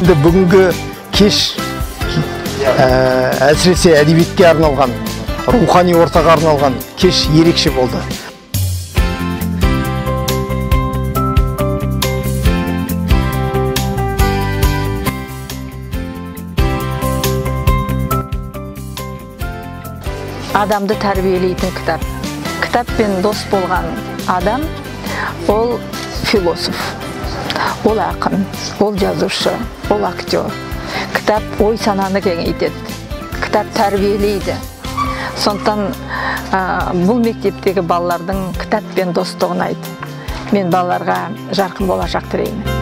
Бүгінгі кеш әсіресе әдебиетке арналған, рухани ортаға арналған кеш ерекше болды. Адамды тәрбиелейтін кітап. Кітаппен дос болған адам ол философ, ол ақын, ол жазушы, ол актер. Кітап ой сананы кеңейтеді, кітап тәрбиелейді. Сондықтан бұл мектептегі балалардың кітаппен достығын айт. Мен балаларға жарқын болашақ тілеймін.